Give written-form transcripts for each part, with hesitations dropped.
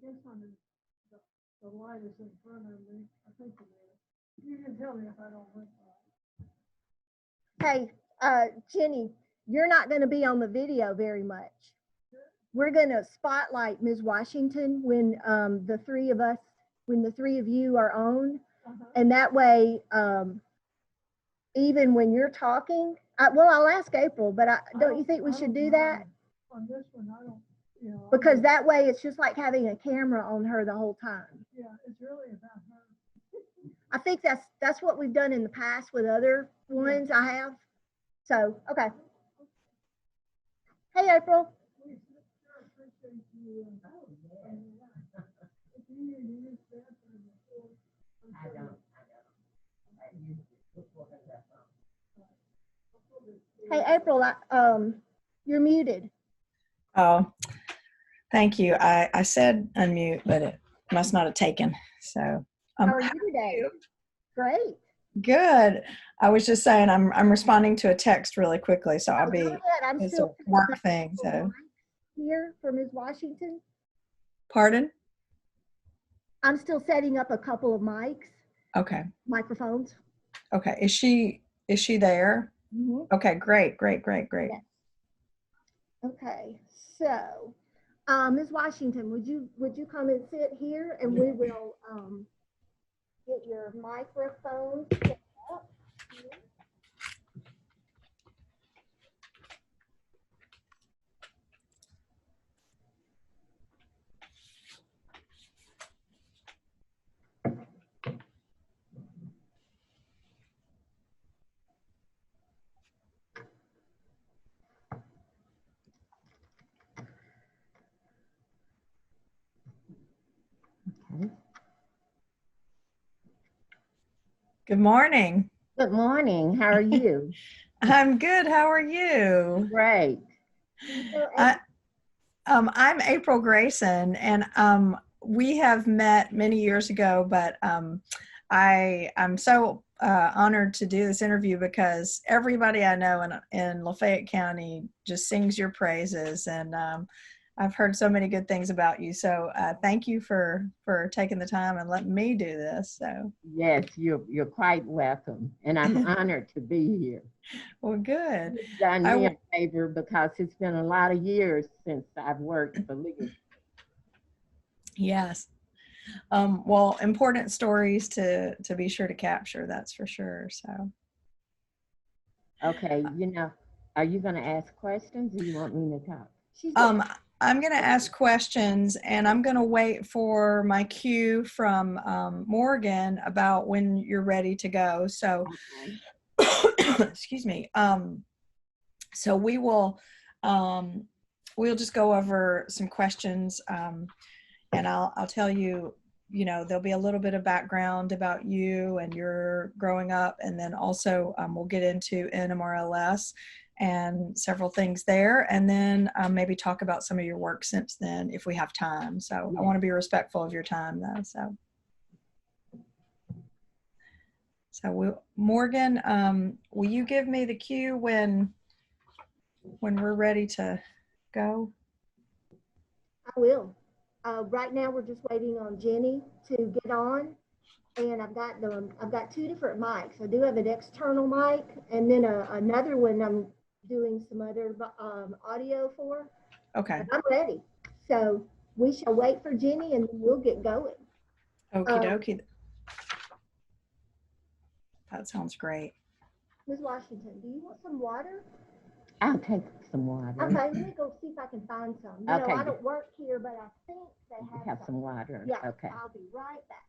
guess on the light is in front of me. I think it is. You can tell me if I don't look right. Hey, Jenny, you're not going to be on the video very much. We're going to spotlight Ms. Washington when the three of you are on. And that way, even when you're talking, I'll ask April, but don't you think we should do that? On this one, I don't, you know. Because that way it's just like having a camera on her the whole time. Yeah, it's really about her. I think that's what we've done in the past with other ones I have. So, okay. Hey, April. Hey, April, you're muted. Oh, thank you. I said unmute, but it must not have taken. So, how are you today? Great. Good. I was just saying I'm responding to a text really quickly, so I'll be. I'm it's still a work thing. So here for Ms. Washington. Pardon? I'm still setting up a couple of mics. Okay. Microphones. Okay. Is she there? Mm-hmm. Okay. Great. Yes. Okay. So, Ms. Washington, would you come and sit here, and we will get your microphone set up here. Good morning. Good morning. How are you? I'm good. How are you? Great. I'm April Grayson, and we have met many years ago, but I'm so honored to do this interview because everybody I know in Lafayette County just sings your praises, and I've heard so many good things about you. So thank you for taking the time and letting me do this. So yes, you're quite welcome, and I'm honored to be here. Well, good. You've done me a favor because it's been a lot of years since I've worked for legal. Yes. Well, important stories to be sure to capture, that's for sure. So. Okay, are you going to ask questions or you want me to talk? I'm going to ask questions, and I'm going to wait for my cue from Morgan about when you're ready to go. So, okay. Excuse me. So we will we'll just go over some questions, and I'll tell you, there'll be a little bit of background about you and your growing up, and then also we'll get into NMRLS and several things there, and then maybe talk about some of your work since then if we have time. So I want to be respectful of your time though. So Morgan, will you give me the cue when we're ready to go? I will. Right now we're just waiting on Jenny to get on, and I've got two different mics. I do have an external mic, and then another one I'm doing some other audio for. Okay. But I'm ready. So we shall wait for Jenny, and we'll get going. Okie dokie. That sounds great. Ms. Washington, do you want some water? I'll take some water. Okay, let me go see if I can find some. Okay. I don't work here, but I think they have some water. Yeah. Okay. I'll be right back.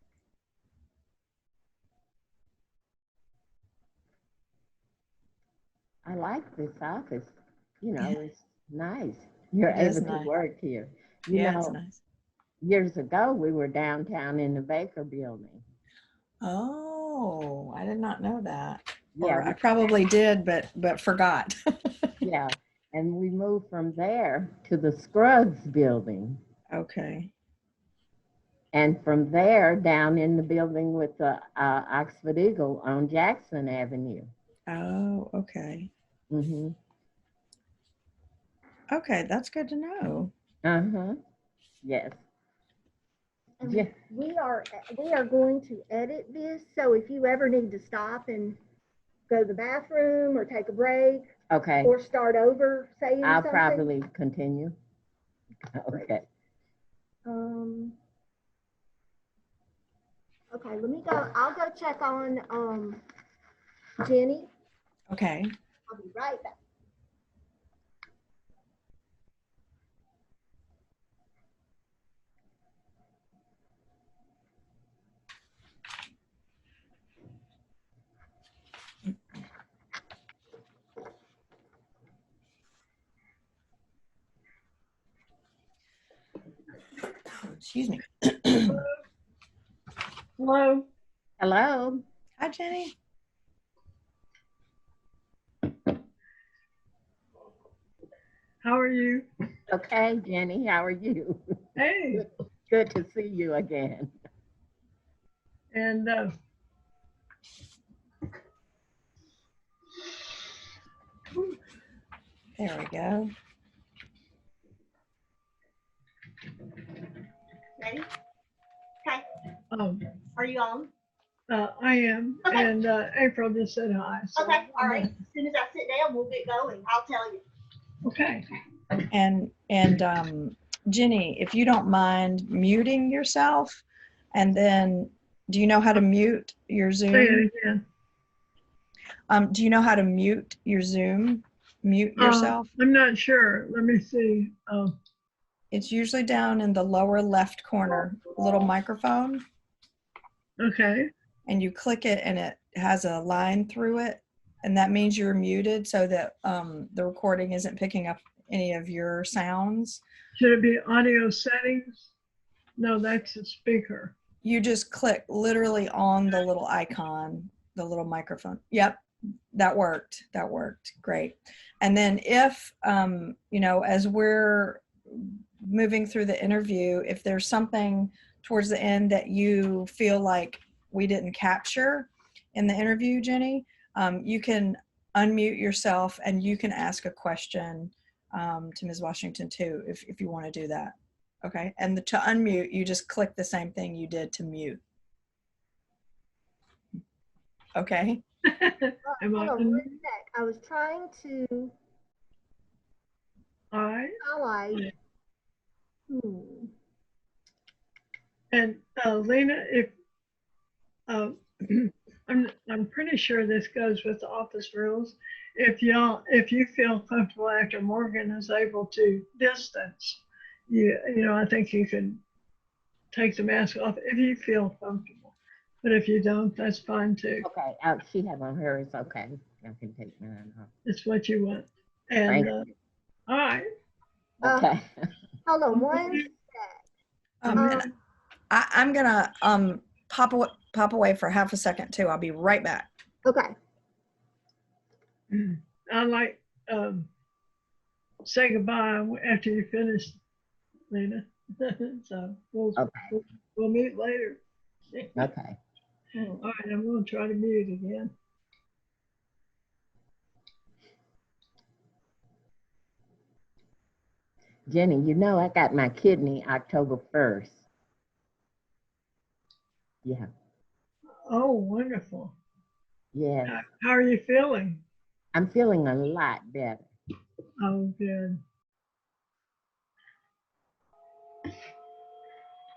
I like this office. It's nice. You're able to work here. It's nice. Years ago, we were downtown in the Baker building. Oh, I did not know that. Yeah, or I probably did, but forgot. Yeah, and we moved from there to the Scruggs building. Okay. And from there down in the building with the Oxford Eagle on Jackson Avenue. Oh, okay. Mm-hmm. Okay, that's good to know. Uh-huh. Yes. And Yeah. we are going to edit this, so if you ever need to stop and go to the bathroom or take a break Okay, or start over saying I'll something. probably continue. Okay. Okay, let me go. I'll go check on Jenny. Okay. I'll be right back. Excuse me. Hello, Hello. Hi, Jenny. how are you? Okay, Jenny, how are you? Hey, Good to see you again. and There we go. Ready? Okay. um, Are you on? I am, Okay. and April just said hi. So Okay. All right. As soon as I sit down, we'll get going. I'll tell you. Okay. And Jenny, if you don't mind muting yourself, and then do you know how to mute your Say Zoom? it again. Do you know how to mute your Zoom? Mute yourself? I'm not sure. Let me see. It's usually down in the lower left corner, a little microphone, Okay. and you click it and it has a line through it. And that means you're muted so that the recording isn't picking up any of your sounds. Should it be audio settings? No, that's the speaker. You just click literally on the little icon, the little microphone. Yep, that worked. That worked. Great. And then if, as we're moving through the interview, if there's something towards the end that you feel like we didn't capture in the interview, Jenny, you can unmute yourself and you can ask a question to Ms. Washington too, if you want to do that. Okay, and to unmute, you just click the same thing you did to mute. Okay. Am I? Hold on one sec. I was trying to All right. highlight. And Lena, if I'm pretty sure this goes with the office rules. If you feel comfortable after Morgan is able to distance, I think you can take the mask off if you feel comfortable. But if you don't, that's fine too. Okay, she has on hers. Okay, I can take mine off. It's what you want. And Thank all right. Okay. Hold on one sec. And I'm gonna pop away for half a second too. I'll be right back. Okay. I like say goodbye after you finish, Lena. So we'll meet later. Okay. All right, I'm going to try to mute again. Jenny, I got my kidney October 1st. Yeah. Oh, wonderful. Yes. How are you feeling? I'm feeling a lot better. Oh, good.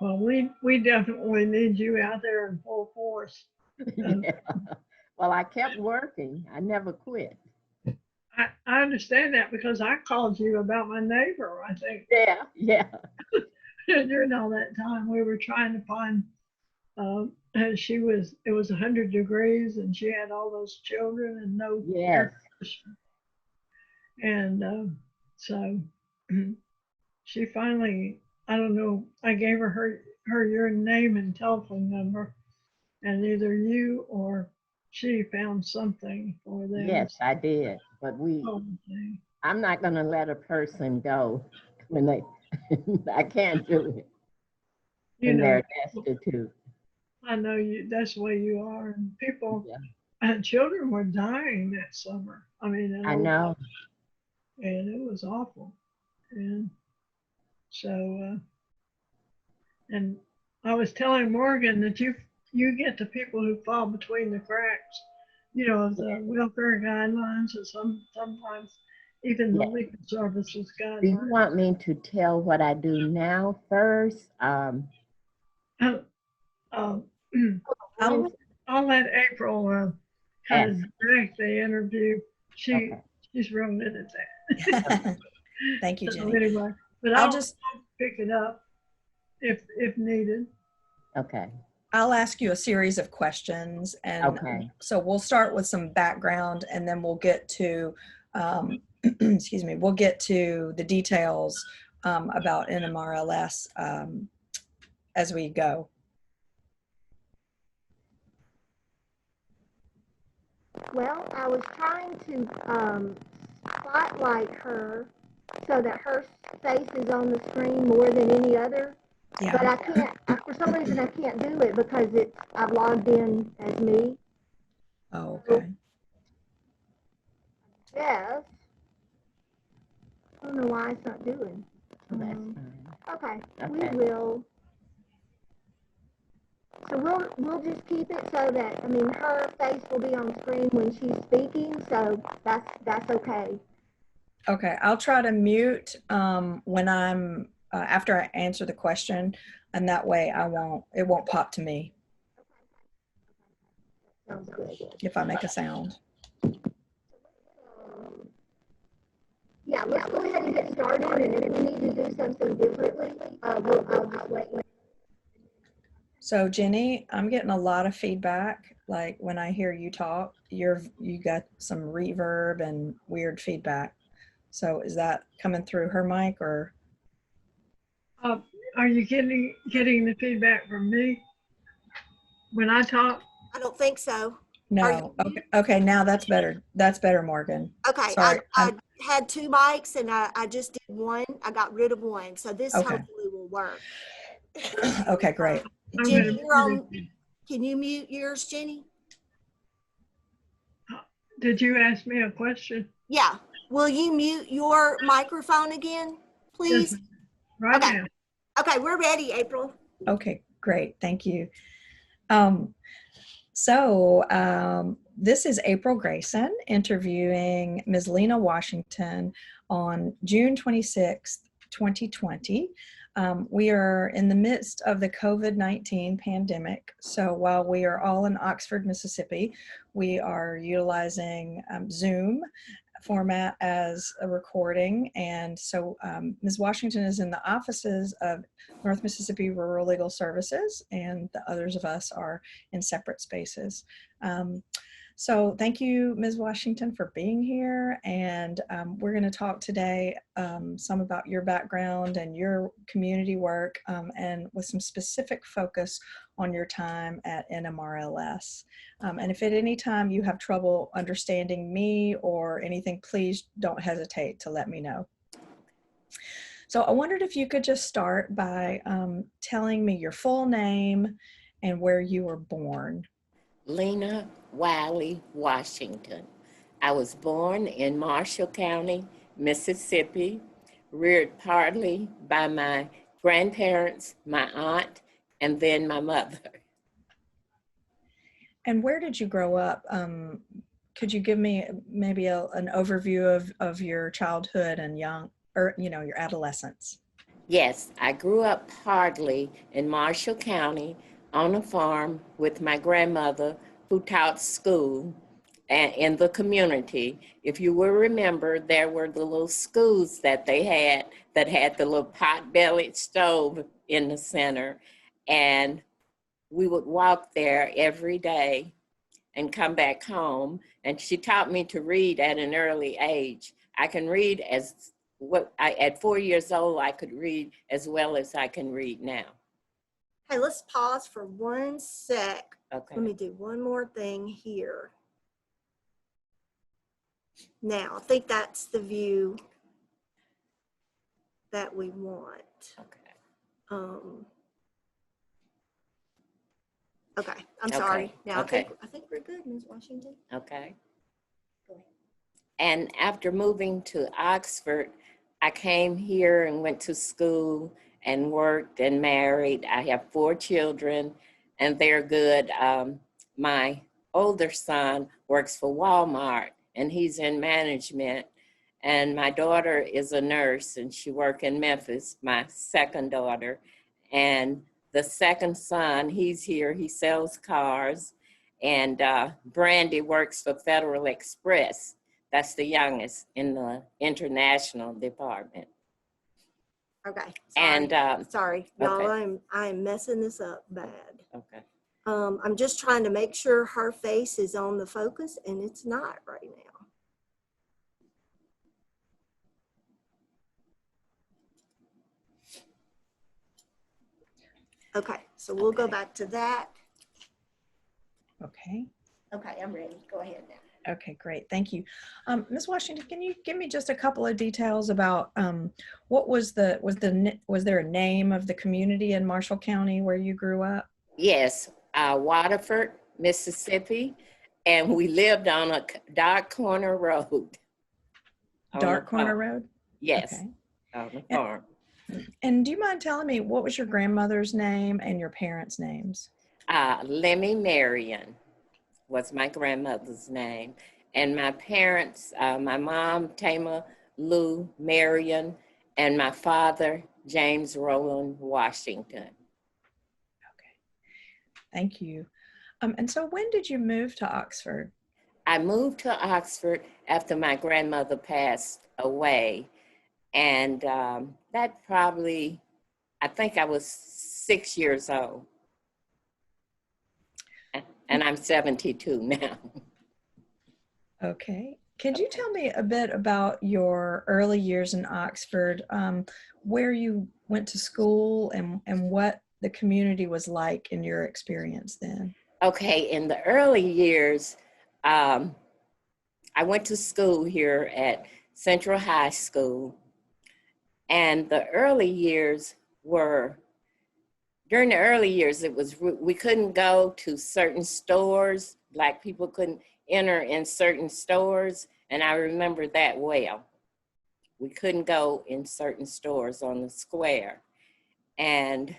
Well, we definitely need you out there in full force. Yeah. Well, I kept working. I never quit. I understand that because I called you about my neighbor, I think. Yeah. During all that time, we were trying to find, and it was 100 degrees and she had all those children and no air conditioner. And so she finally, I don't know, I gave her your name and telephone number, and either you or she found something for them. Yes, I did. But I'm not going to let a person go when I can't do it. They're destitute. I know that's the way you are. And people, and children were dying that summer. I mean, I know. And it was awful. And so, and I was telling Morgan that you get the people who fall between the cracks, of the welfare guidelines, and sometimes even the Yes. legal services Do you guidelines. want me to tell what I do now first? Uh, uh, I'll, I'll let April kind of Yes. direct the interview. Okay. She's real good at that. thank you, So Jenny. anyway, but I'll I'll just, pick it up if needed. Okay. I'll ask you a series of questions, and Okay. so we'll start with some background, and then we'll get to, excuse me, we'll get to the details about NMRLS as we go. Well, I was trying to spotlight her so that her face is on the screen more than any other. Yeah. But I can't, for some reason I can't do it because I've logged in as me. Oh, okay. Yes. I don't know why it's not doing. That's fine. Okay, Okay. we will. So we'll just keep it so that, I mean, her face will be on screen when she's speaking, so that's okay. Okay, I'll try to mute when I'm after I answer the question, and that way it won't pop to me Sounds good. if I make a sound. Yeah, let's go ahead and get started, and if we need to do something differently, I'll just wait. So Jenny, I'm getting a lot of feedback. Like when I hear you talk, you got some reverb and weird feedback. So is that coming through her mic or? Are you getting the feedback from me when I talk? I don't think so. No. Okay. Okay. Now that's better. That's better, Morgan. Okay, Sorry. I had two mics and I just did one. I got rid of one. So this Okay. hopefully will work. Okay, great. Jenny, you're on. Can you mute yours, Jenny? Did you ask me a question? Yeah. Will you mute your microphone again, please? Yes, right Okay. now. Okay, we're ready, April. Okay, great. Thank you. This is April Grayson interviewing Ms. Lena Washington on June 26th, 2020. We are in the midst of the COVID-19 pandemic. So while we are all in Oxford, Mississippi, we are utilizing Zoom format as a recording. And so Ms. Washington is in the offices of North Mississippi Rural Legal Services, and the others of us are in separate spaces. So thank you, Ms. Washington, for being here. And we're going to talk today some about your background and your community work, and with some specific focus on your time at NMRLS. And if at any time you have trouble understanding me or anything, please don't hesitate to let me know. So I wondered if you could just start by telling me your full name and where you were born. Lena Wiley Washington. I was born in Marshall County, Mississippi, reared partly by my grandparents, my aunt, and then my mother. And where did you grow up? Could you give me maybe an overview of your childhood and your adolescence? Yes, I grew up partly in Marshall County on a farm with my grandmother who taught school and in the community. If you will remember, there were the little schools that they had that had the little pot-bellied stove in the center. And we would walk there every day and come back home. And she taught me to read at an early age. I can read at 4 years old, I could read as well as I can read now. Hey, let's pause for 1 sec. Okay. Let me do one more thing here. Now, I think that's the view that we want. Okay. Okay, I'm Okay, sorry. Now okay. I think we're good, Ms. Washington. Okay. Go ahead. And after moving to Oxford, I came here and went to school and worked and married. I have 4 children, and they're good. My older son works for Walmart, and he's in management. And my daughter is a nurse, and she works in Memphis, my second daughter. And the second son, he's here, he sells cars. And Brandy works for Federal Express. That's the youngest in the international department. Okay. Sorry. And sorry, y'all. okay. I'm messing this up bad. Okay. I'm just trying to make sure her face is on the focus, and it's not right now. Okay, so we'll go back to that. Okay. Okay, I'm ready. Go ahead now. Okay, great. Thank you. Ms. Washington, can you give me just a couple of details about what was there a name of the community in Marshall County where you grew up? Yes, Waterford, Mississippi, and we lived on a dark corner road. Dark Corner Road? Yes, Okay. on the farm. And do you mind telling me what was your grandmother's name and your parents' names? Lemmy Marion was my grandmother's name. And my parents, my mom, Tama Lou Marion, and my father, James Roland Washington. Okay, thank you. And so when did you move to Oxford? I moved to Oxford after my grandmother passed away. And that probably, I think I was 6 years old. And I'm 72 now. Okay. Could you tell me a bit about your early years in Oxford, where you went to school and what the community was like in your experience then? Okay, in the early years, I went to school here at Central High School. And the early years were, during the early years, we couldn't go to certain stores. Black people couldn't enter in certain stores. And I remember that well. We couldn't go in certain stores on the square. And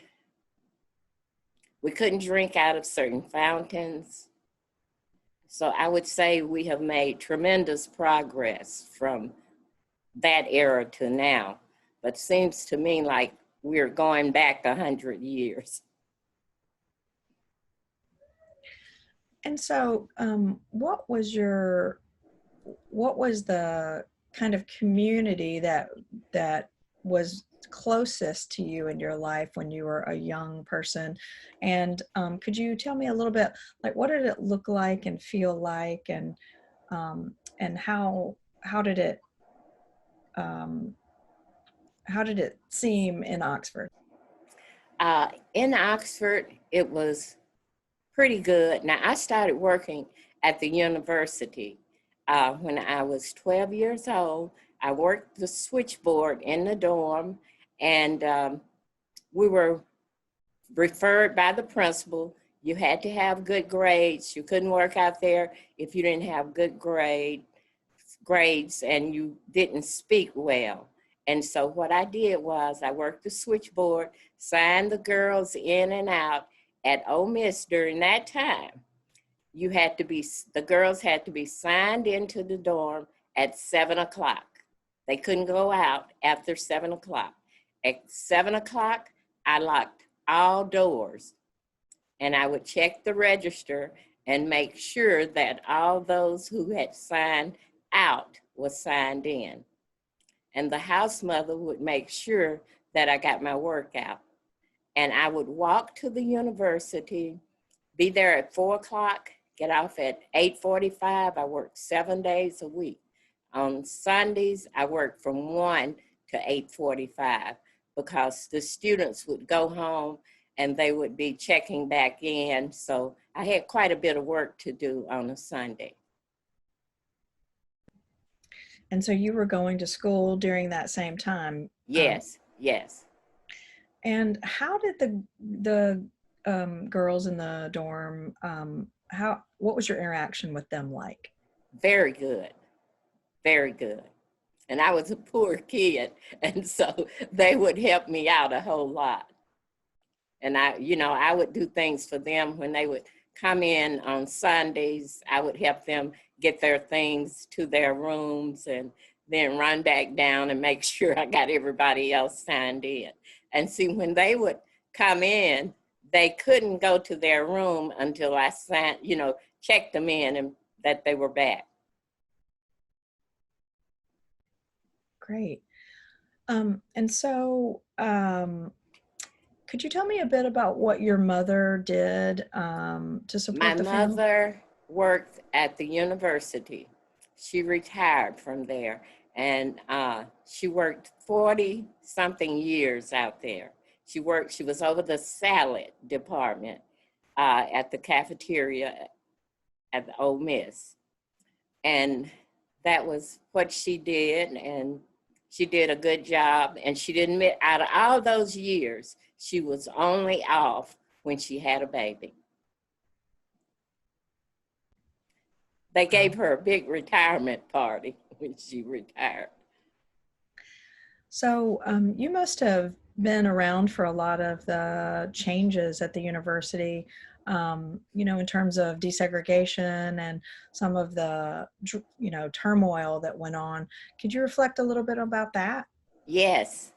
we couldn't drink out of certain fountains. So I would say we have made tremendous progress from that era to now. But seems to me like we're going back 100 years. And so what was the kind of community that was closest to you in your life when you were a young person? And could you tell me a little bit, like, what did it look like and feel like, and how did it seem in Oxford? In Oxford, it was pretty good. Now, I started working at the university when I was 12 years old. I worked the switchboard in the dorm, and we were referred by the principal. You had to have good grades. You couldn't work out there if you didn't have good grades and you didn't speak well. And so what I did was I worked the switchboard, signed the girls in and out. At Ole Miss during that time, the girls had to be signed into the dorm at 7 o'clock. They couldn't go out after 7 o'clock. At 7 o'clock, I locked all doors, and I would check the register and make sure that all those who had signed out was signed in. And the house mother would make sure that I got my work out. And I would walk to the university, be there at 4 o'clock, get off at 8:45. I worked 7 days a week. On Sundays, I worked from 1 to 8:45 because the students would go home and they would be checking back in. So I had quite a bit of work to do on a Sunday. And so you were going to school during that same time? Yes, yes. And how did the girls in the dorm, what was your interaction with them like? Very good, very good. And I was a poor kid, and so they would help me out a whole lot. And I would do things for them when they would come in on Sundays. I would help them get their things to their rooms and then run back down and make sure I got everybody else signed in. And see, when they would come in, they couldn't go to their room until I signed, checked them in and that they were back. Great. And so, could you tell me a bit about what your mother did to support the family? My mother worked at the university. She retired from there, and she worked 40-something years out there. She was over the salad department at the cafeteria at the Ole Miss. And that was what she did, and she did a good job. And she didn't miss, out of all those years, she was only off when she had a baby. They gave her a big retirement party when she retired. So you must have been around for a lot of the changes at the university, in terms of desegregation and some of the, turmoil that went on. Could you reflect a little bit about that? Yes.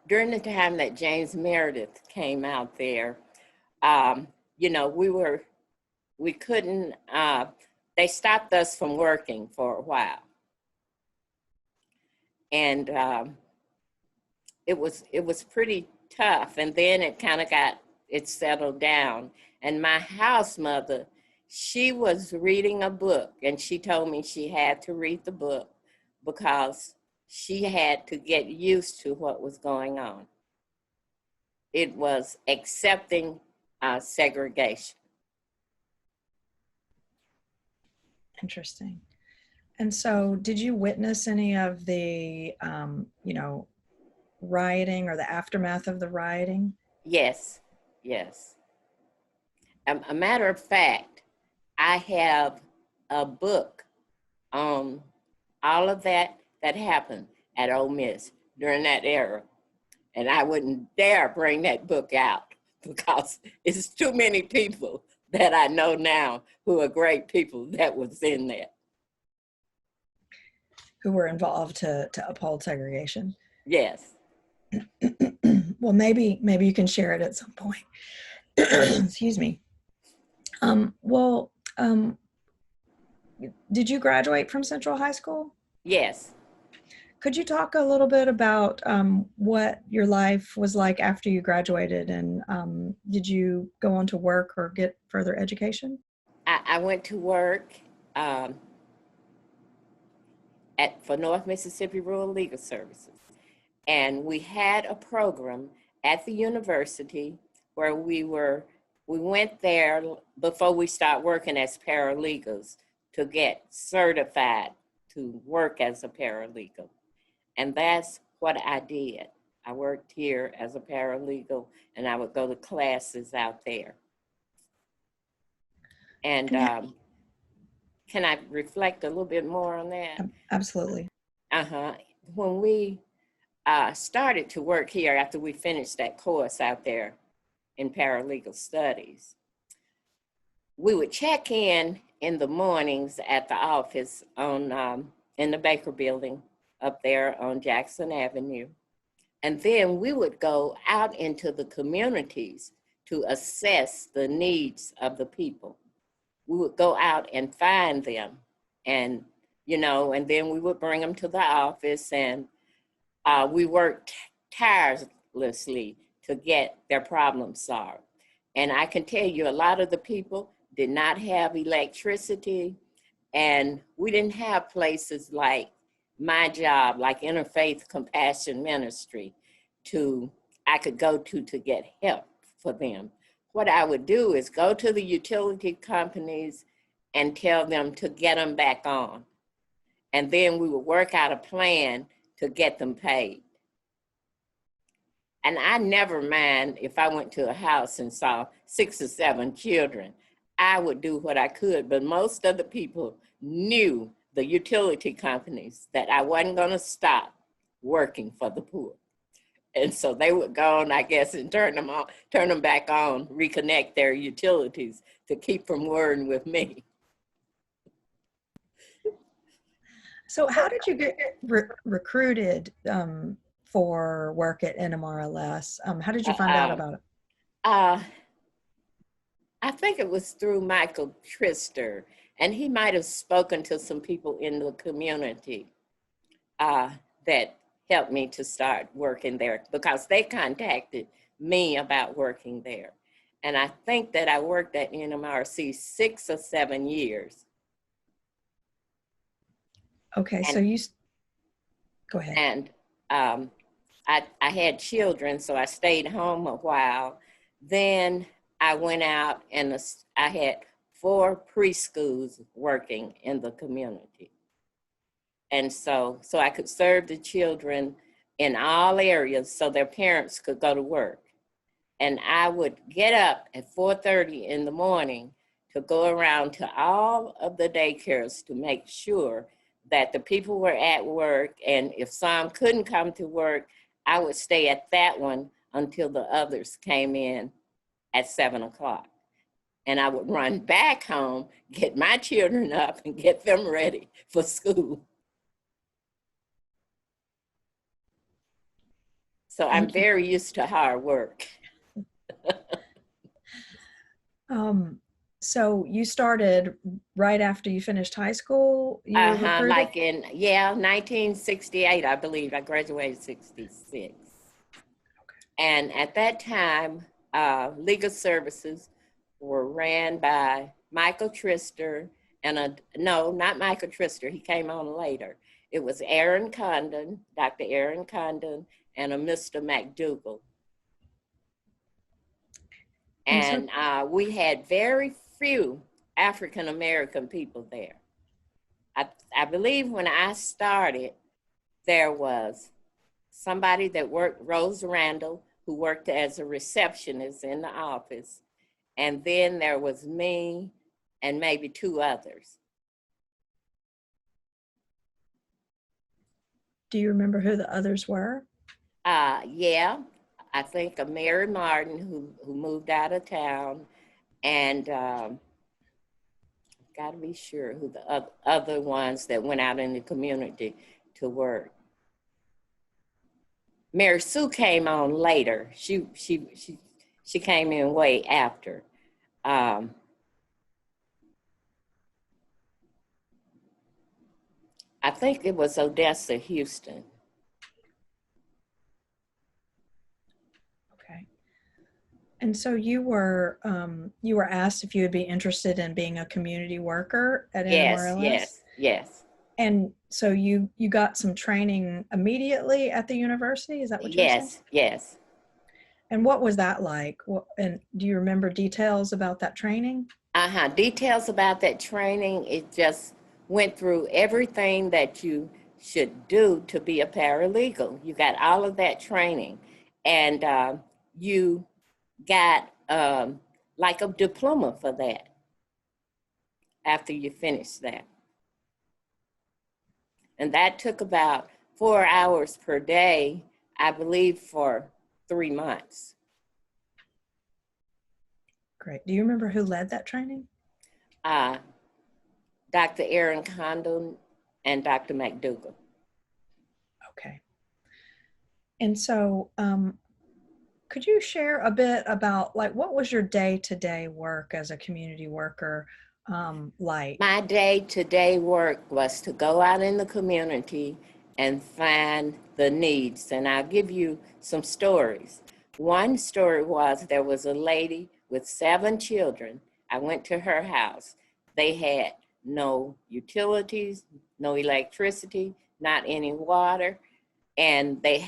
During the time that James Meredith came out there, we couldn't, they stopped us from working for a while. And it was pretty tough. And then it settled down. And my house mother, she was reading a book, and she told me she had to read the book because she had to get used to what was going on. It was accepting segregation. Interesting. And so did you witness any of the, rioting or the aftermath of the rioting? Yes. A matter of fact, I have a book on all of that happened at Ole Miss during that era. And I wouldn't dare bring that book out because it's too many people that I know now who are great people that was in there. Who were involved to uphold segregation? Yes. Well, maybe you can share it at some point. Excuse me. Did you graduate from Central High School? Yes. Could you talk a little bit about what your life was like after you graduated, and did you go on to work or get further education? I went to work for North Mississippi Rural Legal Services. And we had a program at the university where we went there before we start working as paralegals to get certified to work as a paralegal. And that's what I did. I worked here as a paralegal, and I would go to classes out there. And can I reflect a little bit more on that? Absolutely. When we started to work here after we finished that course out there in paralegal studies, we would check in the mornings at the office in the Baker building up there on Jackson Avenue. And then we would go out into the communities to assess the needs of the people. We would go out and find them, and then we would bring them to the office, and we worked tirelessly to get their problems solved. And I can tell you, a lot of the people did not have electricity, and we didn't have places like my job, like Interfaith Compassion Ministry, I could go to get help for them. What I would do is go to the utility companies and tell them to get them back on. And then we would work out a plan to get them paid. And I never mind if I went to a house and saw 6 or 7 children. I would do what I could, but most of the people knew the utility companies that I wasn't going to stop working for the poor. And so they would go on, I guess, and turn them back on, reconnect their utilities to keep from worrying with me. So how did you get recruited for work at NMRLS? How did you find out about it? I think it was through Michael Trister, and he might have spoken to some people in the community that helped me to start working there, because they contacted me about working there. And I think that I worked at NMRC 6 or 7 years. Okay, so you, go ahead. And I had children, so I stayed home a while. Then I went out and I had 4 preschools working in the community. And so I could serve the children in all areas so their parents could go to work. And I would get up at 4:30 in the morning to go around to all of the daycares to make sure that the people were at work. And if some couldn't come to work, I would stay at that one until the others came in at 7 o'clock. And I would run back home, get my children up and get them ready for school. So I'm very used to hard work. So you started right after you finished high school? You were recruited? Like in, 1968, I believe. I graduated 66. Okay. And at that time, legal services were ran by Michael Trister and no, not Michael Trister. He came on later. It was Aaron Condon, Dr. Aaron Condon, and a Mr. McDougall. And we had very few African-American people there. I believe when I started, there was somebody that worked, Rose Randall, who worked as a receptionist in the office. And then there was me and maybe 2 others. Do you remember who the others were? Yeah, I think of Mary Martin, who moved out of town, and got to be sure who the other ones that went out in the community to work. Mary Sue came on later. She came in way after. I think it was Odessa Houston. Okay. And so you were asked if you would be interested in being a community worker at NMRLS? Yes. And so you got some training immediately at the university? Is that what you're saying? Yes. And what was that like? And do you remember details about that training? Details about that training. It just went through everything that you should do to be a paralegal. You got all of that training, and you got like a diploma for that after you finished that. And that took about 4 hours per day, I believe, for 3 months. Great. Do you remember who led that training? Dr. Aaron Condon and Dr. McDougall. Okay. And so could you share a bit about, like, what was your day-to-day work as a community worker like? My day-to-day work was to go out in the community and find the needs. And I'll give you some stories. One story was there was a lady with 7 children. I went to her house. They had no utilities, no electricity, not any water. And they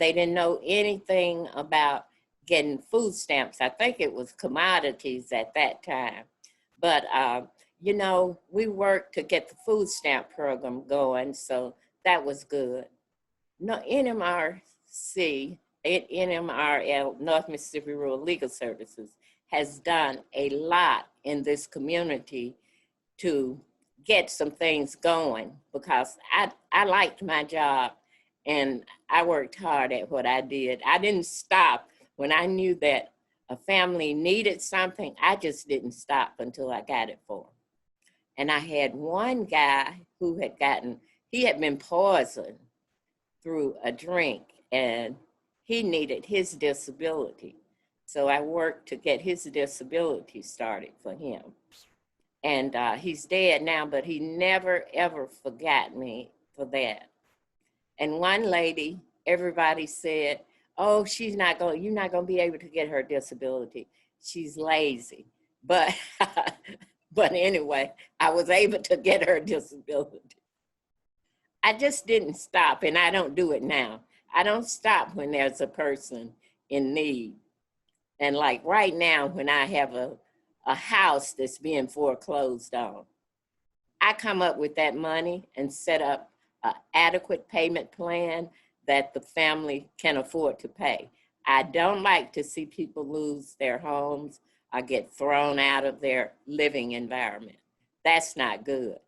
didn't know anything about getting food stamps. I think it was commodities at that time. But, you know, we worked to get the food stamp program going, so that was good. No, NMRC, NMRL, North Mississippi Rural Legal Services, has done a lot in this community to get some things going, because I liked my job and I worked hard at what I did. I didn't stop when I knew that a family needed something. I just didn't stop until I got it for them. And I had one guy who he had been poisoned through a drink, and he needed his disability. So I worked to get his disability started for him. And he's dead now, but he never, ever forgot me for that. And one lady, everybody said, oh, you're not going to be able to get her disability. She's lazy. But, but anyway, I was able to get her disability. I just didn't stop, and I don't do it now. I don't stop when there's a person in need. And like right now, when I have a house that's being foreclosed on, I come up with that money and set up an adequate payment plan that the family can afford to pay. I don't like to see people lose their homes or get thrown out of their living environment. That's not good.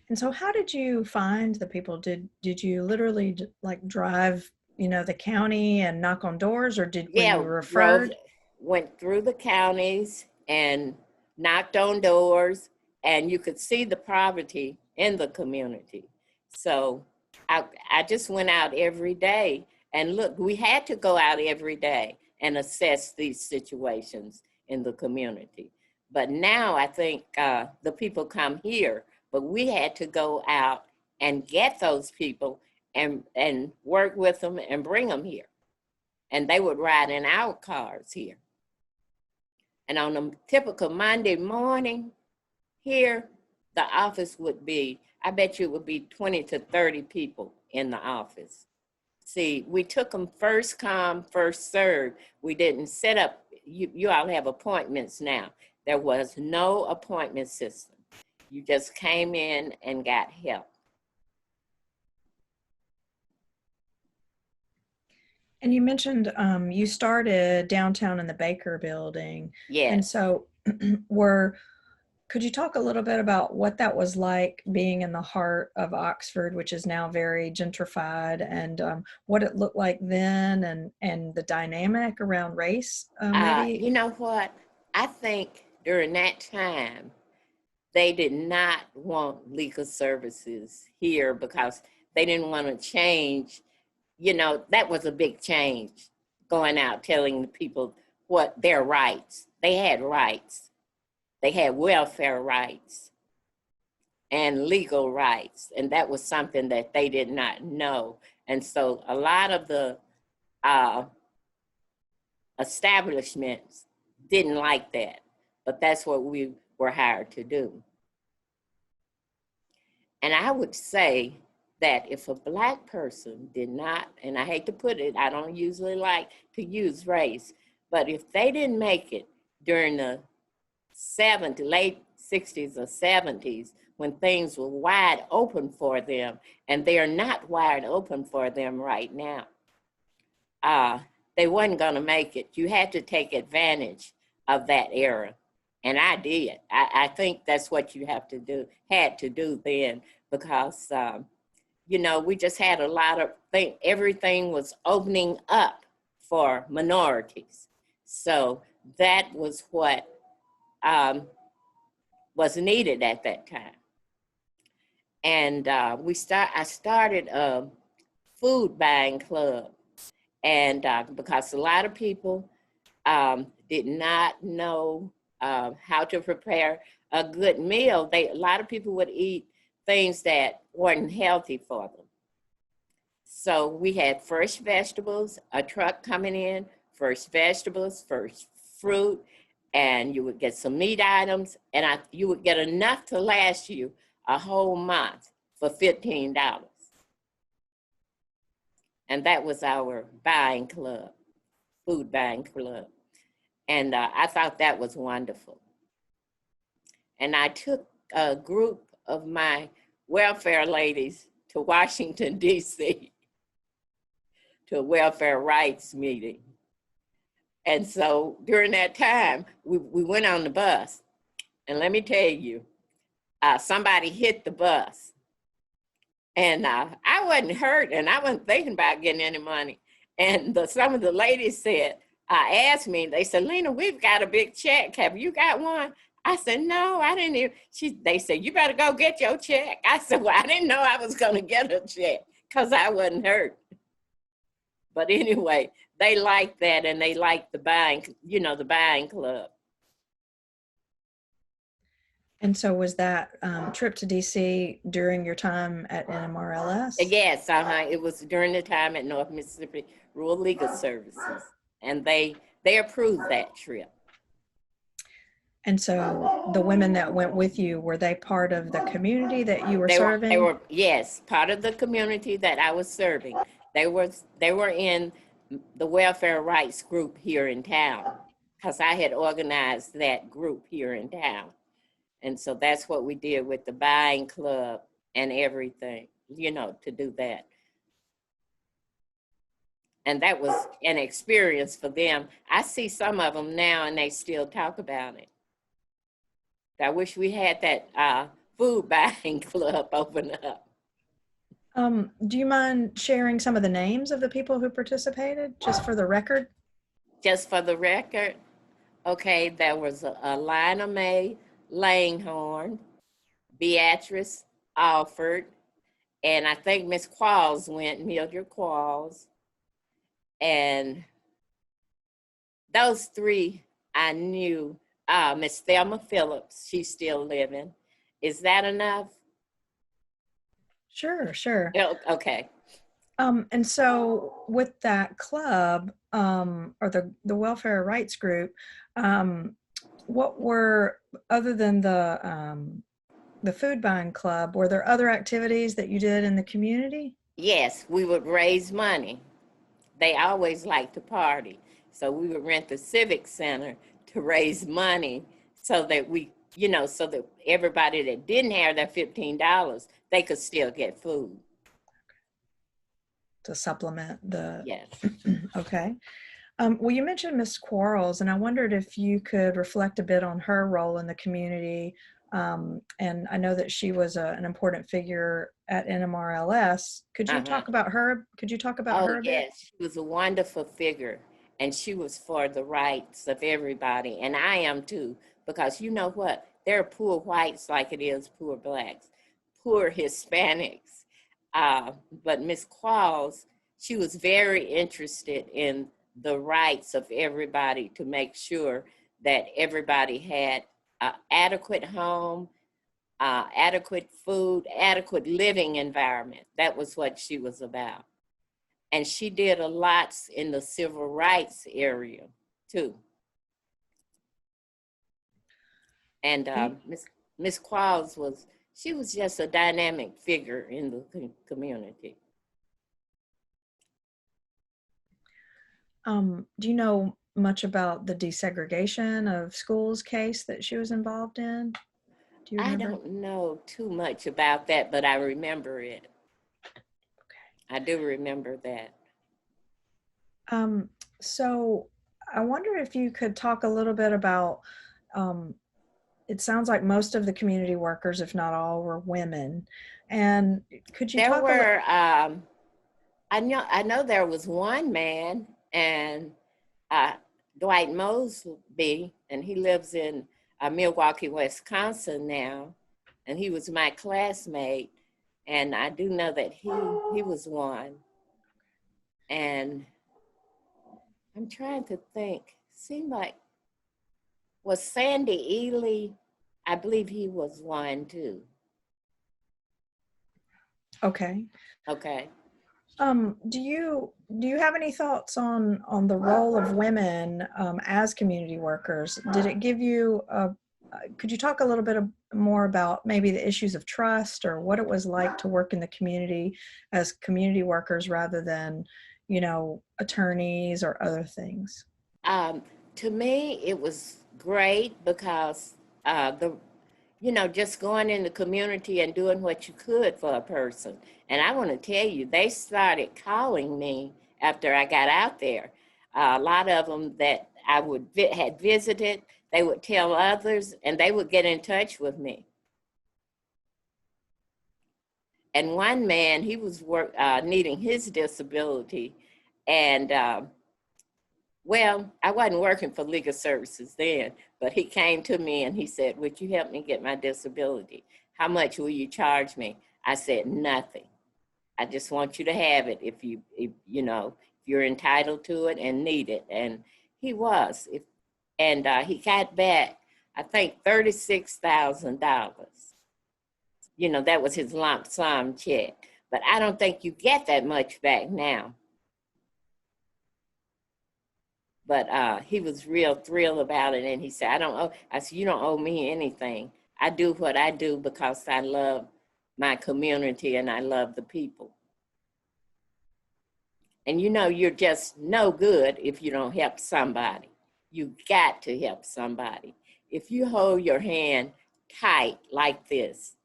And so how did you find the people? Did you literally like drive, the county and knock on doors, or were you referred? Went through the counties and knocked on doors, and you could see the poverty in the community. So I just went out every day, and look, we had to go out every day and assess these situations in the community. But now I think the people come here, but we had to go out and get those people and work with them and bring them here. And they would ride in our cars here. And on a typical Monday morning here, the office would be, I bet you it would be 20 to 30 people in the office. See, we took them first come, first served. We didn't set up, you all have appointments now. There was no appointment system. You just came in and got help. And you mentioned you started downtown in the Baker building. Yes. And so could you talk a little bit about what that was like being in the heart of Oxford, which is now very gentrified, and what it looked like then, and the dynamic around race, maybe? You know what? I think during that time, they did not want legal services here because they didn't want to change. That was a big change, going out telling the people what their rights. They had rights. They had welfare rights and legal rights. And that was something that they did not know. And so a lot of the establishments didn't like that, but that's what we were hired to do. And I would say that if a Black person did not, and I hate to put it, I don't usually like to use race, but if they didn't make it during the late 60s or 70s, when things were wide open for them, and they are not wide open for them right now, they wasn't gonna make it. You had to take advantage of that era. And I did. I think that's what you had to do then, because we just had a lot of things. Everything was opening up for minorities. So that was what was needed at that time. And I started a food buying club, and because a lot of people did not know how to prepare a good meal. A lot of people would eat things that weren't healthy for them. So we had fresh vegetables, a truck coming in, fresh vegetables, fresh fruit, and you would get some meat items, and you would get enough to last you a whole month for $15. And that was our buying club, food buying club. And I thought that was wonderful. And I took a group of my welfare ladies to Washington, D.C. to a welfare rights meeting. And so during that time, we went on the bus. And let me tell you, somebody hit the bus. And I wasn't hurt, and I wasn't thinking about getting any money. And some of the ladies said, asked me, they said, Lena, we've got a big check. Have you got one? I said, no, I didn't even. They said, you better go get your check. I said, well, I didn't know I was going to get a check because I wasn't hurt. But anyway, they liked that, and they liked the buying, the buying club. And so was that trip to DC during your time at NMRLS? Yes, it was during the time at North Mississippi Rural Legal Services, and they approved that trip. And so the women that went with you, were they part of the community that you were serving? They were, yes, part of the community that I was serving. They were in the welfare rights group here in town, because I had organized that group here in town. And so that's what we did with the buying club and everything, to do that. And that was an experience for them. I see some of them now and they still talk about it. I wish we had that food buying club open up. Do you mind sharing some of the names of the people who participated, just for the record? Just for the record, okay, there was a Lina Mae Langhorn, Beatrice Alford, and I think Miss Qualls went, Mildred Qualls. And those three I knew. Miss Thelma Phillips, she's still living. Is that enough? Sure, sure. Okay. And so with that club, or the welfare rights group, what were, other than the food buying club, were there other activities that you did in the community? Yes, we would raise money. They always liked to party. So we would rent the Civic Center to raise money so that so that everybody that didn't have their $15, they could still get food. To supplement the... Yes. Okay. Well, you mentioned Miss Quarles, and I wondered if you could reflect a bit on her role in the community. And I know that she was an important figure at NMRLS. Could you talk about her? Could you talk about her a bit? Yes, she was a wonderful figure, and she was for the rights of everybody, and I am too, because you know what? There are poor whites like it is poor blacks, poor Hispanics. But Miss Qualls, she was very interested in the rights of everybody, to make sure that everybody had adequate home, adequate food, adequate living environment. That was what she was about. And she did a lot in the civil rights area too. And Miss Qualls was just a dynamic figure in the community. Do you know much about the desegregation of schools case that she was involved in? Do you remember? I don't know too much about that, but I remember it. Okay. I do remember that. So I wonder if you could talk a little bit about, it sounds like most of the community workers, if not all, were women. And could you talk I know there was one man, and Dwight Mosby, and he lives in Milwaukee, Wisconsin now, and he was my classmate, and I do know that he was one. And I'm trying to think, seemed like, was Sandy Ely? I believe he was one too. Okay. Okay. Do you have any thoughts on the role of women as community workers? Did it give you could you talk a little bit more about maybe the issues of trust, or what it was like to work in the community as community workers rather than, attorneys or other things? To me, it was great because just going in the community and doing what you could for a person. And I want to tell you, they started calling me after I got out there. A lot of them that I had visited, they would tell others, and they would get in touch with me. And one man, he was needing his disability, and well, I wasn't working for legal services then, but he came to me and he said, "Would you help me get my disability? How much will you charge me?" I said, "Nothing. I just want you to have it if you're entitled to it and need it." And he was. He got back, I think, $36,000. That was his lump sum check. But I don't think you get that much back now. But he was real thrilled about it. And he said, I said, "You don't owe me anything. I do what I do because I love my community and I love the people. And you're just no good if you don't help somebody. You got to help somebody. If you hold your hand tight like this,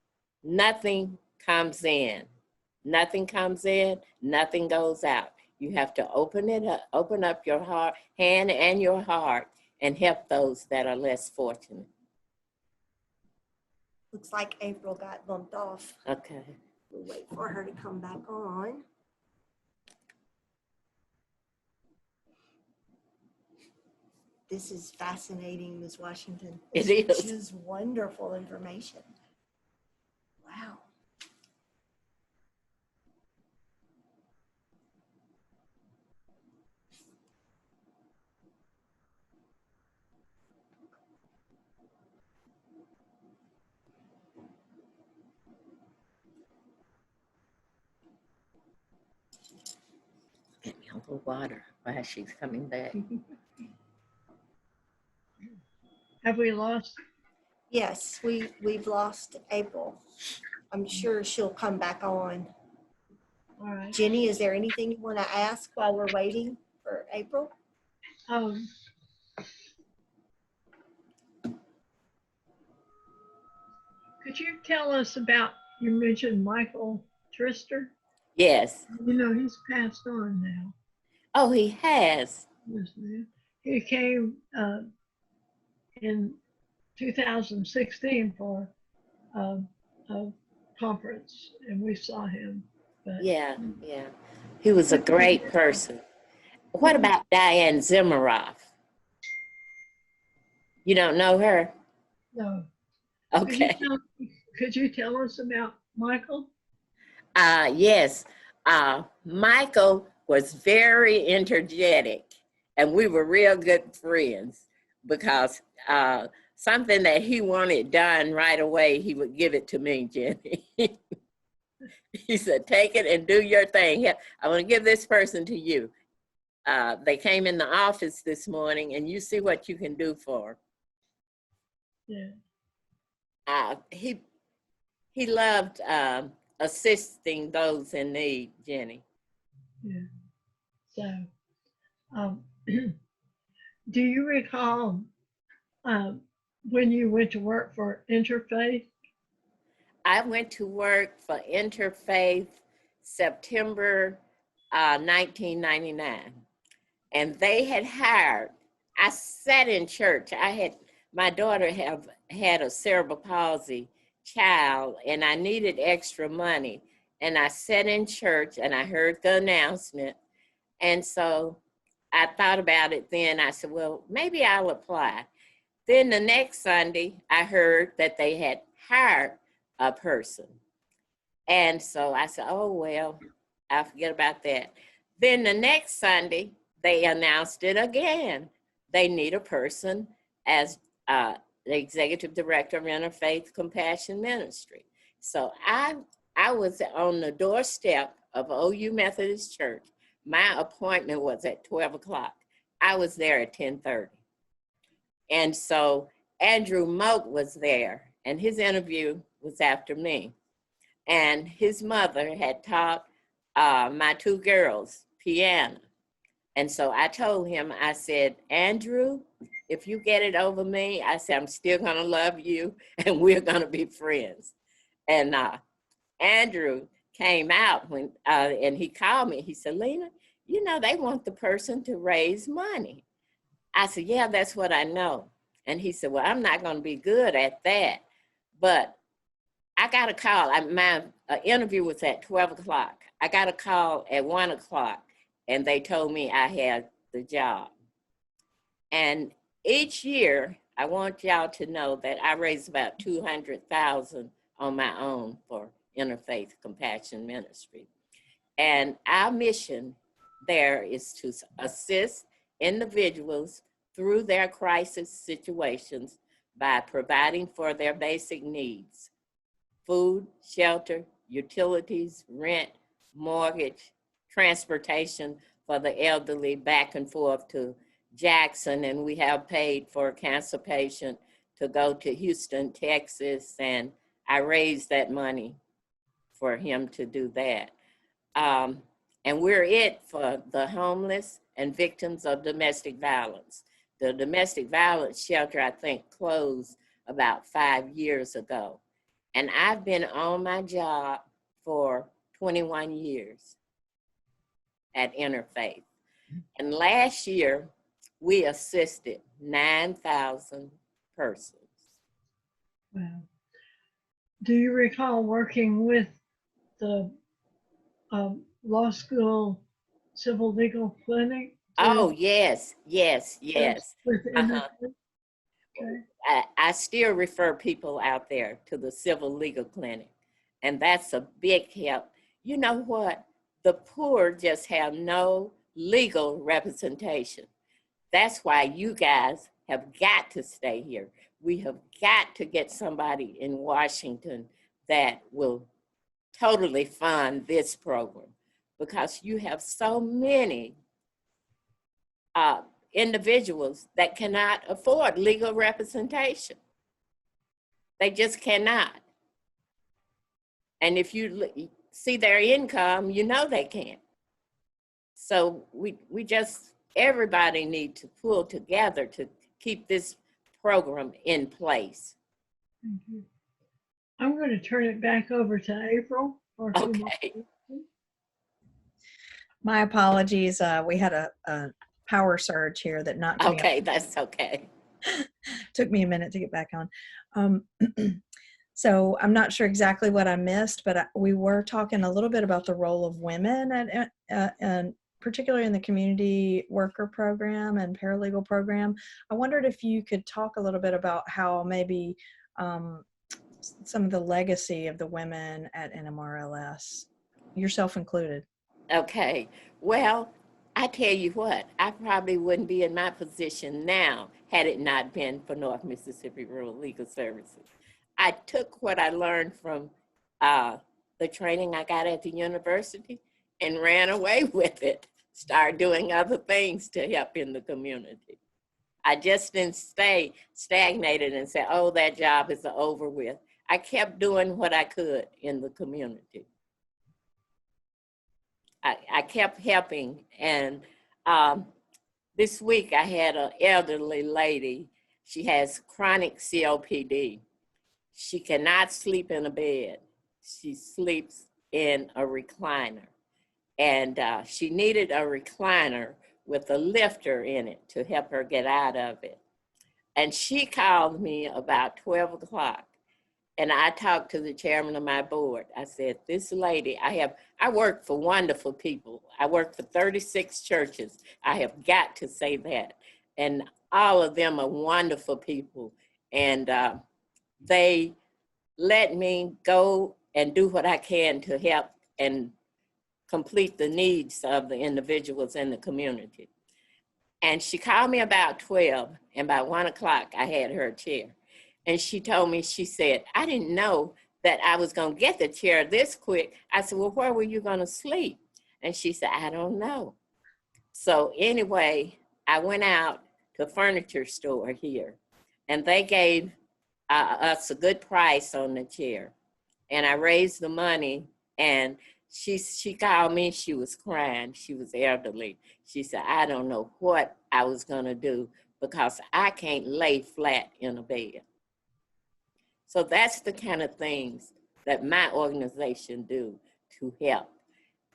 nothing comes in. Nothing comes in, nothing goes out. You have to open up your hand and your heart, and help those that are less fortunate. Looks like April got bumped off. Okay. We'll wait for her to come back on. This is fascinating, Ms. Washington. It This is. is wonderful information. Wow. Get me a little water while she's coming back. Have we lost? Yes, we've lost April. I'm sure she'll come back on. All right. Jenny, is there anything you want to ask while we're waiting for April? Could you tell us about, you mentioned Michael Trister? Yes. He's passed on now. Oh, he has. Yes, ma'am. He came in 2016 for a conference, and we saw him. But Yeah. He was a great person. What about Diane Zimmeroff? You don't know her? no. Okay. Could you tell us about Michael? Yes. Michael was very energetic, and we were real good friends because something that he wanted done right away, he would give it to me, Jenny. He said, "Take it and do your thing. Here, I want to give this person to you." They came in the office this morning, and you see what you can do for Yeah. him. He loved assisting those in need, Jenny. Yeah. So, do you recall when you went to work for Interfaith? I went to work for Interfaith September 1999, and they had hired. I sat in church. My daughter had a cerebral palsy child, and I needed extra money. And I sat in church and I heard the announcement. And so I thought about it then. I said, well, maybe I'll apply. Then the next Sunday, I heard that they had hired a person. And so I said, oh, well, I'll forget about that. Then the next Sunday, they announced it again. They need a person as the executive director of Interfaith Compassion Ministry. So I was on the doorstep of OU Methodist Church. My appointment was at 12 o'clock. I was there at 10:30. And so Andrew Moak was there, and his interview was after me. And his mother had taught my two girls piano. And so I told him, I said, Andrew, if you get it over me, I said, I'm still gonna love you and we're gonna be friends. And Andrew came out and he called me. He said, Lena, you know, they want the person to raise money. I said, yeah, that's what I know. And he said, well, I'm not going to be good at that. But I got a call. My interview was at 12 o'clock. I got a call at 1 o'clock, and they told me I had the job. And each year, I want y'all to know that I raise about $200,000 on my own for Interfaith Compassion Ministry. And our mission there is to assist individuals through their crisis situations by providing for their basic needs: food, shelter, utilities, rent, mortgage, transportation for the elderly back and forth to Jackson. And we have paid for a cancer patient to go to Houston, Texas, and I raised that money for him to do that. And we're it for the homeless and victims of domestic violence. The domestic violence shelter, I think, closed about 5 years ago. And I've been on my job for 21 years at Interfaith. And last year, we assisted 9,000 persons. Wow. Do you recall working with the law school civil legal clinic? Oh, yes. With Uh-huh. Okay. I still refer people out there to the civil legal clinic, and that's a big help. You know what? The poor just have no legal representation. That's why you guys have got to stay here. We have got to get somebody in Washington that will totally fund this program, because you have so many individuals that cannot afford legal representation. They just cannot. And if you see their income, you know they can't. So we just, everybody need to pull together to keep this program in place. Thank you. I'm going to turn it back over to April for a few more Okay. questions. My apologies. We had a power surge here that knocked me Okay, that's okay. took me a minute to get back on. So I'm not sure exactly what I missed, but we were talking a little bit about the role of women, and particularly in the community worker program and paralegal program. I wondered if you could talk a little bit about how maybe some of the legacy of the women at NMRLS, yourself included. Okay, well, I tell you what, I probably wouldn't be in my position now had it not been for North Mississippi Rural Legal Services. I took what I learned from the training I got at the university and ran away with it, started doing other things to help in the community. I just didn't stay stagnated and say, oh, that job is over with. I kept doing what I could in the community. I kept helping, and this week I had an elderly lady. She has chronic COPD. She cannot sleep in a bed. She sleeps in a recliner, and she needed a recliner with a lifter in it to help her get out of it. And she called me about 12 o'clock. And I talked to the chairman of my board. I said, this lady, I work for wonderful people. I work for 36 churches. I have got to say that. And all of them are wonderful people. And they let me go and do what I can to help and complete the needs of the individuals in the community. And she called me about 12, and by 1 o'clock, I had her chair. And she told me, she said, I didn't know that I was going to get the chair this quick. I said, well, where were you going to sleep? And she said, I don't know. So anyway, I went out to a furniture store here, and they gave us a good price on the chair. And I raised the money, and she called me. She was crying. She was elderly. She said, I don't know what I was going to do because I can't lay flat in a bed. So that's the kind of things that my organization do to help.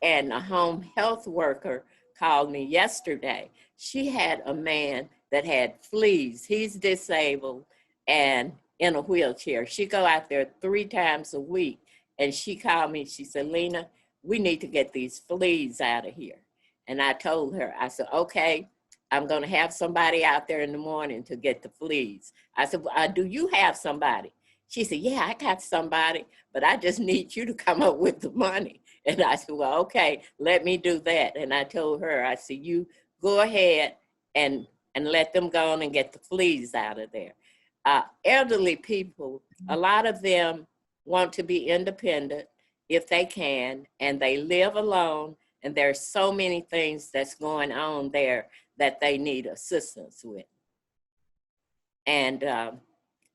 And a home health worker called me yesterday. She had a man that had fleas. He's disabled and in a wheelchair. She go out there 3 times a week, and she called me. She said, Lena, we need to get these fleas out of here. And I told her, I said, okay, I'm going to have somebody out there in the morning to get the fleas. I said, well, do you have somebody? She said, yeah, I got somebody, but I just need you to come up with the money. And I said, well, okay, let me do that. And I told her, I said, you go ahead and let them go on and get the fleas out of there. Elderly people, a lot of them want to be independent if they can, and they live alone, and there's so many things that's going on there that they need assistance with. And a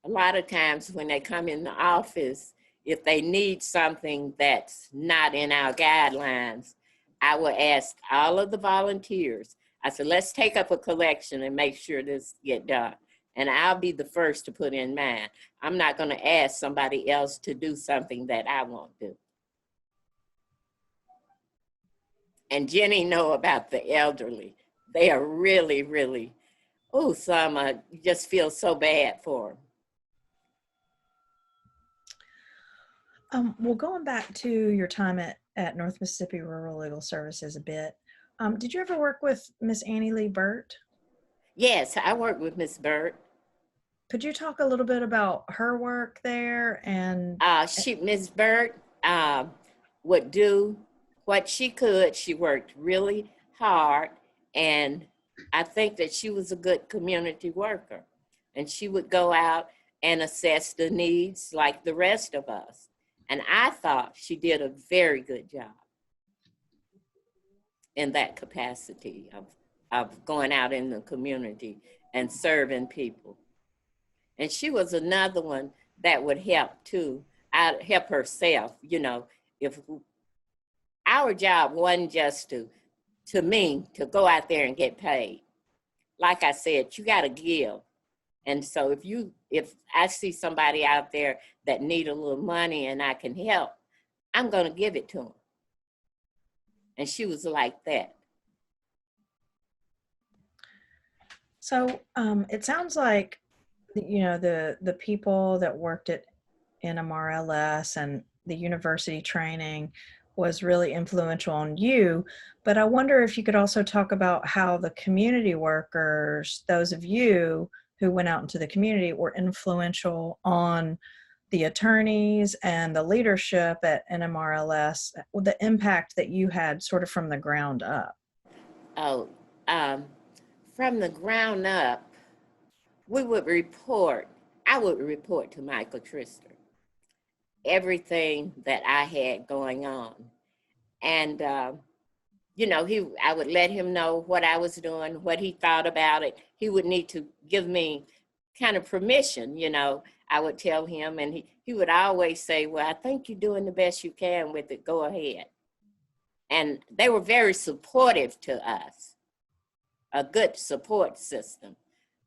lot of times when they come in the office, if they need something that's not in our guidelines, I will ask all of the volunteers. I said, let's take up a collection and make sure this get done. And I'll be the first to put in mine. I'm not going to ask somebody else to do something that I won't do. And Jenny know about the elderly. They are really, really, oh, some just feel so bad for them. Well, going back to your time at North Mississippi Rural Legal Services a bit, did you ever work with Miss Annie Lee Burt? Yes, I worked with Miss Burt. Could you talk a little bit about her work there? And Miss Burt would do what she could. She worked really hard, and I think that she was a good community worker. And she would go out and assess the needs like the rest of us. And I thought she did a very good job in that capacity of going out in the community and serving people. And she was another one that would help too. I'd help herself, you know, if our job wasn't just to me to go out there and get paid. Like I said, you got to give. And so if I see somebody out there that need a little money and I can help, I'm going to give it to them. And she was like that. So it sounds like, you know, the people that worked at NMRLS and the university training was really influential on you, but I wonder if you could also talk about how the community workers, those of you who went out into the community, were influential on the attorneys and the leadership at NMRLS, the impact that you had sort of from the ground up. Oh, from the ground up, I would report to Michael Trister everything that I had going on. And, you know, I would let him know what I was doing, what he thought about it. He would need to give me kind of permission, you know. I would tell him, and he would always say, well, I think you're doing the best you can with it. Go ahead. And they were very supportive to us, a good support system,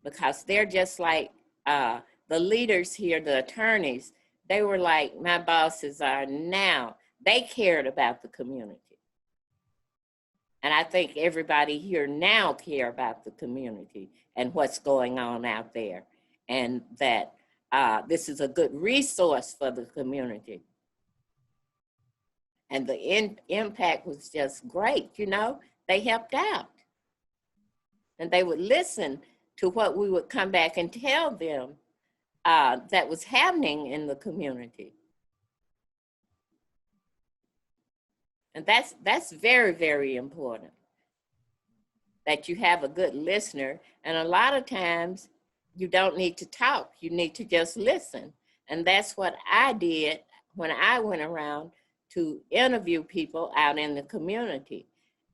because they're just like the leaders here, the attorneys. They were like my bosses are now. They cared about the community. And I think everybody here now care about the community and what's going on out there. And that this is a good resource for the community. And the impact was just great, you know. They helped out. And they would listen to what we would come back and tell them that was happening in the community. And that's very, very important, that you have a good listener. And a lot of times you don't need to talk, you need to just listen. And that's what I did when I went around to interview people out in the community.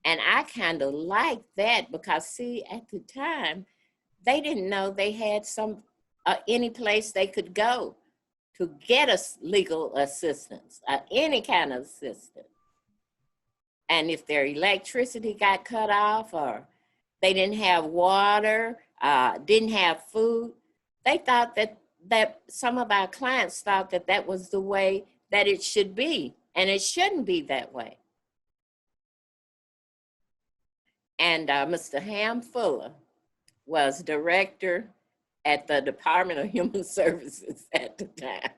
And I kind of liked that because, see, at the time, they didn't know they had any place they could go to get us legal assistance, any kind of assistance. And if their electricity got cut off, or they didn't have water, didn't have food, they thought that some of our clients thought that was the way that it should be, and it shouldn't be that way. And Mr. Ham Fuller was director at the Department of Human Services at the time.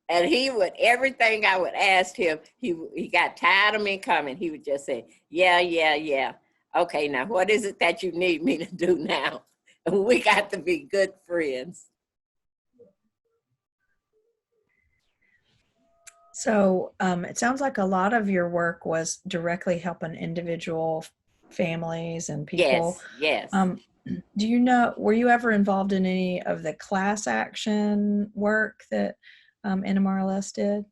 And he would, everything I would ask him, he got tired of me coming. He would just say, yeah, yeah, yeah. Okay, now what is it that you need me to do now? And we got to be good friends. So it sounds like a lot of your work was directly helping individual families and people. Yes, yes. Do you know, were you ever involved in any of the class action work that NMRLS did?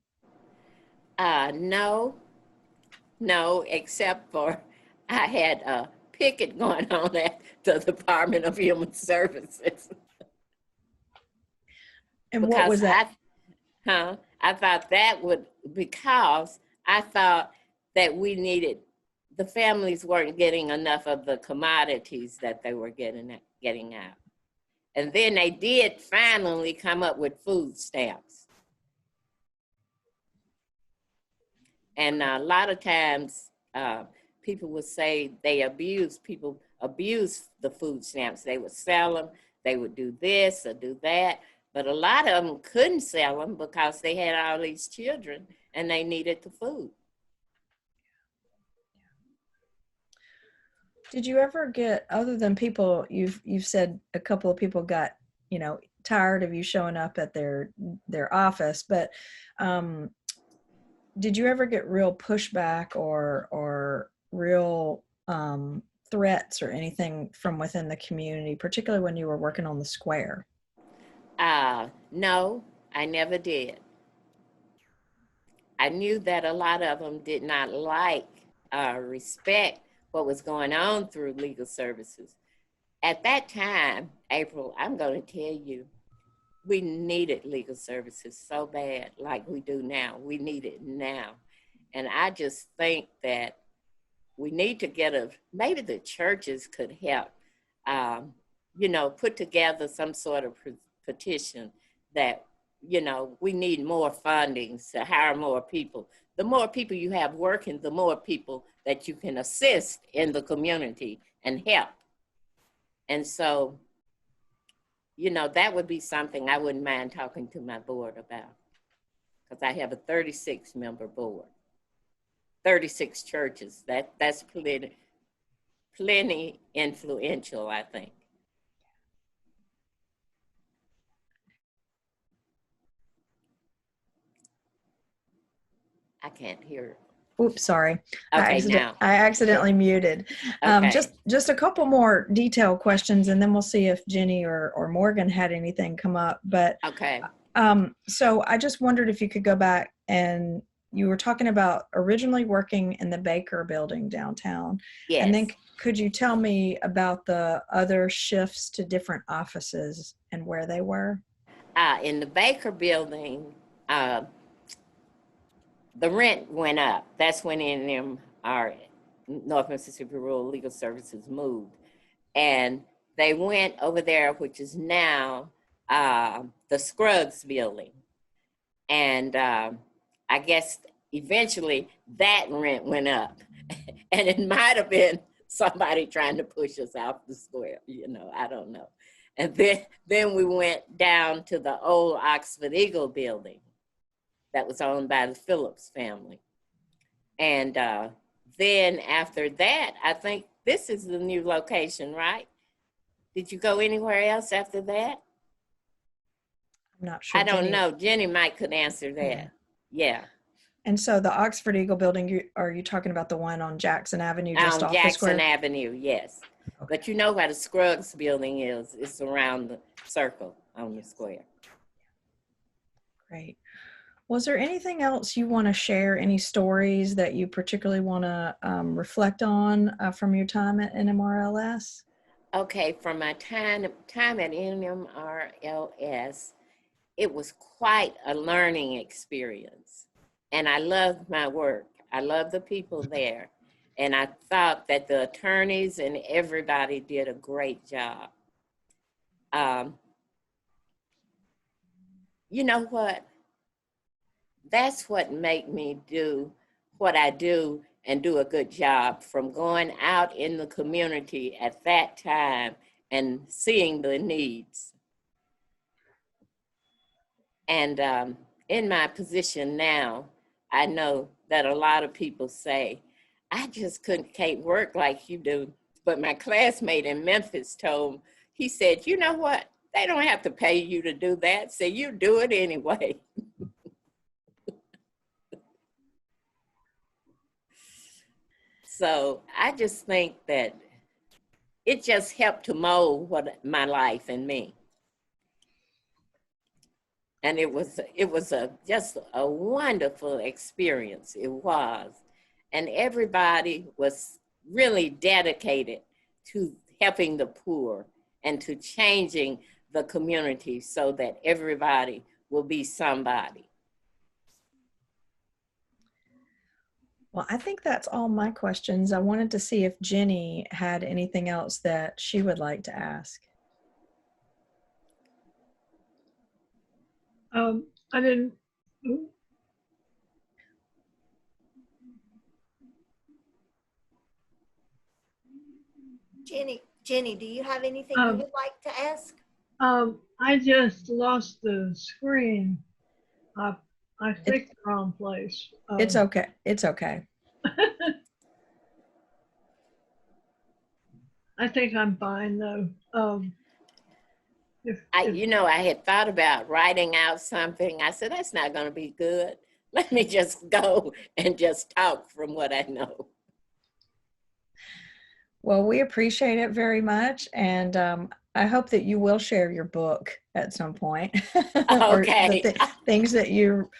No, except for I had a picket going on at the Department of Human Services. And what was that? I thought that would, because I thought that we needed, the families weren't getting enough of the commodities that they were getting out. And then they did finally come up with food stamps. And a lot of times people would say people abuse the food stamps. They would sell them, they would do this or do that. But a lot of them couldn't sell them because they had all these children and they needed the food. Did you ever get, other than people, you've said a couple of people got, tired of you showing up at their office, but did you ever get real pushback or real threats or anything from within the community, particularly when you were working on the square? No, I never did. I knew that a lot of them did not respect what was going on through legal services. At that time, April, I'm going to tell you, we needed legal services so bad like we do now. We need it now. And I just think that we need to maybe the churches could help, put together some sort of petition that, we need more funding to hire more people. The more people you have working, the more people that you can assist in the community and help. And so, that would be something I wouldn't mind talking to my board about, because I have a 36-member board, 36 churches. That's plenty influential, I think. I can't hear. Oops, sorry. Okay, I accidentally muted. Okay. Just a couple more detailed questions, and then we'll see if Jenny or Morgan had anything come up. But okay. So I just wondered if you could go back, and you were talking about originally working in the Baker building downtown. Yes. And then could you tell me about the other shifts to different offices and where they were? In the Baker building, the rent went up. That's when NMRLS, North Mississippi Rural Legal Services, moved. And they went over there, which is now the Scruggs building. And I guess eventually that rent went up. And it might have been somebody trying to push us off the square, I don't know. And then we went down to the old Oxford Eagle building that was owned by the Phillips family. And then after that, I think this is the new location, right? Did you go anywhere else after that? I'm not sure. I don't know. Jenny might could answer that. Yeah. And so the Oxford Eagle building, are you talking about the one on Jackson Avenue, just off Jackson the square? Avenue, yes. Okay. But you know where the Scruggs building is. It's around the circle on the square. Great. Was there anything else you want to share, any stories that you particularly want to reflect on from your time at NMRLS? Okay, from my time at NMRLS, it was quite a learning experience. And I loved my work. I loved the people there. And I thought that the attorneys and everybody did a great job. You know what? That's what made me do what I do and do a good job from going out in the community at that time and seeing the needs. And in my position now, I know that a lot of people say, I just can't work like you do. But my classmate in Memphis told, he said, you know what? They don't have to pay you to do that, so you do it anyway. So I just think that it just helped to mold my life and me. And it was just a wonderful experience. It was. And everybody was really dedicated to helping the poor and to changing the community so that everybody will be somebody. Well, I think that's all my questions. I wanted to see if Jenny had anything else that she would like to ask. I didn't. Ooh. Jenny, do you have anything you would like to ask? I just lost the screen. I clicked the wrong place. It's okay. It's okay. I think I'm fine though. You know, I had thought about writing out something. I said, that's not going to be good. Let me just go and just talk from what I know. Well, we appreciate it very much. And I hope that you will share your book at some point. Okay. Or the things that you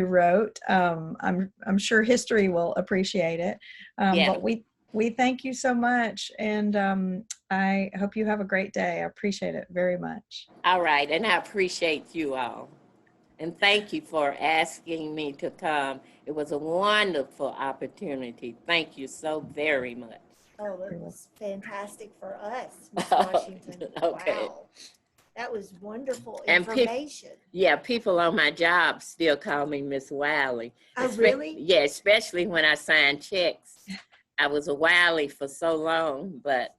wrote. I'm sure history will appreciate it. Yeah. But we thank you so much. And I hope you have a great day. I appreciate it very much. All right. And I appreciate you all. And thank you for asking me to come. It was a wonderful opportunity. Thank you so very much. Oh, that was fantastic for us, Ms. Washington. Okay. Wow. That was wonderful And information. Yeah, people on my job still call me Miss Wiley. Oh, really? Yeah, especially when I sign checks. I was a Wiley for so long, but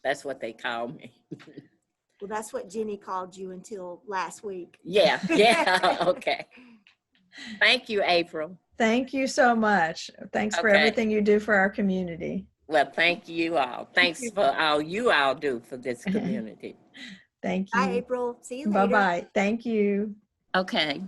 that's what they call me. Well, that's what Jenny called you until last week. Yeah, okay. Thank you, April. Thank you so much. Thanks for everything you do for our community. Well, thank you all. Thanks for all you all do for this community. Thank you. Bye, April. See you later. Bye-bye. Thank you. Okay.